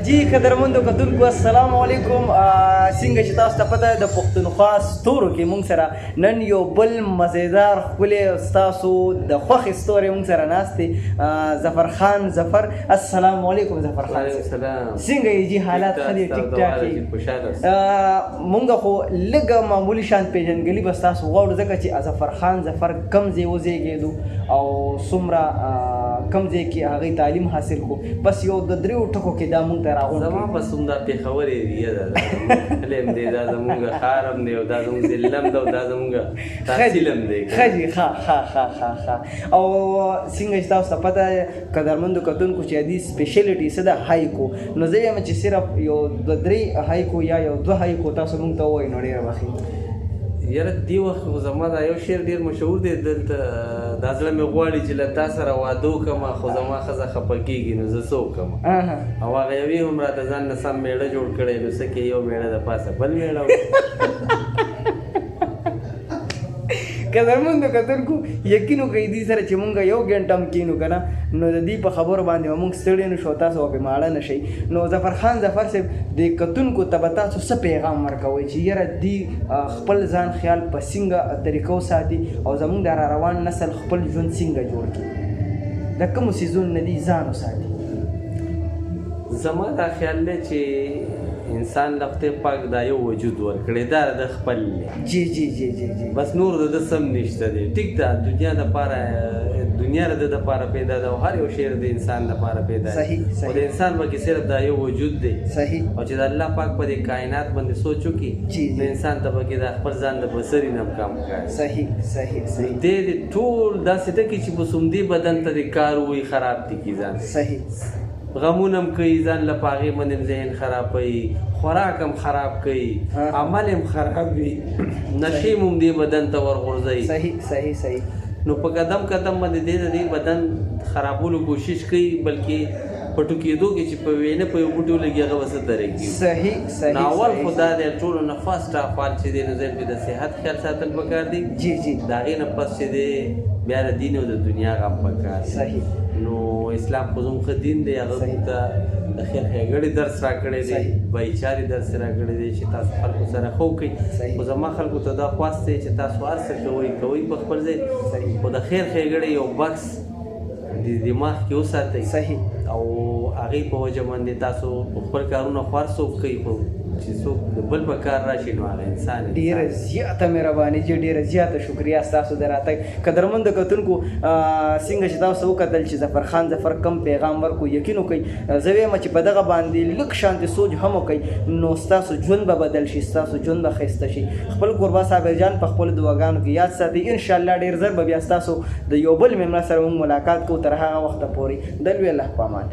جی قدرمندو کتونکو السلام علیکم. څنګه چې تاسو ته پته ده د پښتونخوا ستورو کې موږ سره نن یو بل مزیدار ښکلی ستاسو د خوښې ستوری موږ سره ناست دی ظفر خان. ظفر السلام علیکم. ظفر خان څنګه یې جی حالات ښه دي ټیک ټاک دي؟ موږ خو لږه معمولي شان پیژندګلي به ستاسو غواړو ځکه چې ظفر خان ظفر کوم ځای وزېږېدو او څومره کوم ځای کې هغې تعلیم حاصل کړو. بس یو د دریو ټکو کې دا موږ ته راغونډ زما بس همدا پېښور ایریا ده، علم دی، دا زموږ ښار هم دی او دا زموږ ضلع هم ده او دا زموږ تحصیل هم دی. ښه جي ښه او څنګه چې تاسو ته پته قدرمندو کتونکو چې دې سپیشلټي څه ده هایکو، نو زه یم چې صرف یو دوه درې هایکو یا یو دوه هایکو تاسو موږ ته ووایي نو ډېره بخښي. یاره دې وخت خو زما دا یو شعر ډېر مشهور دی دلته، دا زړه مې غواړي چې له تا سره واده وکړم خو زما ښځه خفه کېږي نو زه څه وکړم. او هغه یوې هم راته ځان نه سم میړه جوړ کړی نو څه کې یو میړه د پاسه بل میړه. قدرمندو کتونکو یقین وکړئ دې سره چې مونږ یو ګنټه هم کینو که نه نو د دې په خبرو باندې به مونږ ستړي نه شو، تاسو به پرې ماړه نه شئ. نو ظفر خان ظفر صاحب د کتونکو ته به تاسو څه پیغام ورکوئ چې یاره دې خپل ځان خیال په څنګه طریقو ساتي او زمونږ د را روان نسل خپل ژوند څنګه جوړ کړي، د کومو څیزونو نه دې ځان وساتي؟ زما دا خیال دی چې انسان له خدای پاک دا یو وجود ورکړی دا د خپل جی جی جی جی جی بس نور د ده سم نشته دی. ټیک ده دنیا دپاره دنیا د ده دپاره پیدا ده او هر یو شی د انسان دپاره پیدا دی او د انسان پکې صرف دا یو وجود دی صحیح. او چې د الله پاک په دې کائنات باندې سوچ وکړي د انسان ته پکې د خپل ځان د بصري نه کم ښکاري. صحیح دې ټول داسې ده کې چې په سمدي بدن ته د کار وایي خراب دي کي ځان صحیح غمونه هم کوي ځان له په هغې باندې ذهن خرابوي، خوراک هم خراب کوي، عمل هم خراب وي، نشې هم دې بدن ته ورغورځوي. صحیح نو په قدم قدم باندې دې د دې بدن خرابولو کوشش کوي بلکې په ټوکېدو کې چې په وینه په یو بوټي ولګي هغه به څه درېږي. صحیح نو اول خو دا دی ټولو نه فرسټ اف آل چې دی نو ځین کې د صحت خیال ساتل پکار دی. جی د هغې نه پس چې دی بیا د دین او د دنیا غم پکار دی. صحیح. نو اسلام خو زموږ ښه دین دی، هغه موږ ته د خیر ښېګړې درس راکړی دی، بایچارې درس راکړی دی چې تاسو خلکو سره ښه وکړئ. خو زما خلکو ته دا خواست دی چې تاسو هر څه کوئ په خپل ځای خو د خیر ښېګړې یو بکس د دماغ کې وساتئ. صحیح. او هغې په وجه باندې تاسو خپل کارونه خوار څوک کوي خو چې څوک د بل په کار راشي نو هغه انسان ډېره زیاته مهرباني جي ډېره زیاته شکریه ستاسو د راتګ. قدرمندو کتونکو څنګه چې تاسو وکتل چې ظفر خان ظفر کم پیغام ورکو، یقین وکړئ زه وایم چې په دغه باندې لږ شانتې سوچ هم وکړئ نو ستاسو ژوند به بدل شي، ستاسو ژوند به ښایسته شي. خپل کوربه صابر جان په خپلو دعاګانو کې یاد ساتئ. انشاءالله ډېر ژر به بیا ستاسو د یو بل مېلمه سره موږ ملاقات کوو. تر هغه وخته پورې د لوی الله په امان.